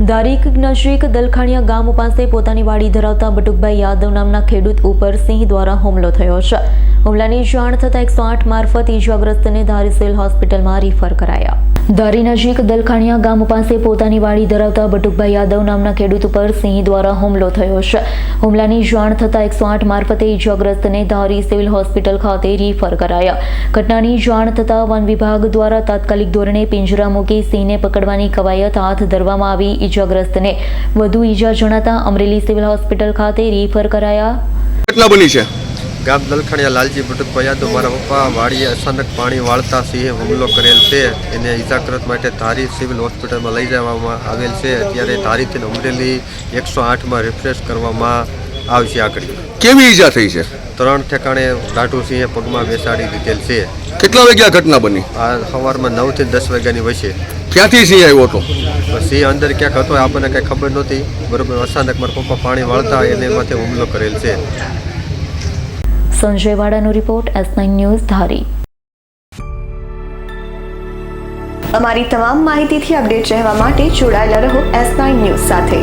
દારીક નજીક દલખાણીયા ગામ પાસે પોતાની વાડી ધરાવતા બટુકભાઈ યાદવ નામના ખેડૂત ઉપર સિંહ દ્વારા હુમલો થયો છે. હુમલાની જાણ થતાં 108 મારફત ઈજાગ્રસ્તને ધારી સિવિલ હોસ્પિટલમાં રિફર કરાયા. ધારી નજીક દલખાણીયા ગામ પાસે પોતાની વાડી ધરાવતા બટુકભાઈ યાદવ નામના ખેડૂત ઉપર સિંહ દ્વારા હુમલો થયો છે. હુમલાની જાણ થતાં 108 મારફતે ઈજાગ્રસ્તને ધારી સિવિલ હોસ્પિટલ ખાતે રિફર કરાયા. ઘટનાની જાણ થતાં વન વિભાગ દ્વારા તાત્કાલિક ધોરણે પિંજરા મૂકી સિંહને પકડવાની કવાયત હાથ ધરવામાં આવી. ઈજાગ્રસ્તને વધુ ઈજા જણાતા અમરેલી સિવિલ હોસ્પિટલ ખાતે રિફર કરાયા. ઘટના બની છે ગામ દલખાણીયા લાલજી બટુકભાઈ યાદવ મારા પપ્પા વાડીએ અચાનક પાણી વાળતા સિંહે હુમલો કરેલ છે. એને ઇજાગ્રસ્ત માટે ધારી સિવિલ હોસ્પિટલમાં લઈ જવામાં આવેલ છે. અત્યારે ધારીથી અમરેલી 108માં રિફ્રેશ કરવામાં આવશે. આગળ કેવી ઈજા થઈ છે? 3 ઠેકાણે દાઢું સિંહે પગમાં બેસાડી દીધેલ છે. કેટલા વાગ્યા ઘટના બની? આ સવારમાં 9 થી 10 વાગ્યાની વચ્ચે. ક્યાંથી સિંહ આવ્યો હતો? સિંહ અંદર ક્યાંક હતો, આપણને કંઈ ખબર નહોતી. બરોબર, અચાનક મારા પપ્પા પાણી વાળતા એને માથે હુમલો કરેલ છે. સંજય વાડાનો રિપોર્ટ, S9 ન્યૂઝ ધારી. અમારી તમામ માહિતીથી અપડેટ રહેવા માટે જોડાયેલા રહો S9 ન્યૂઝ સાથે.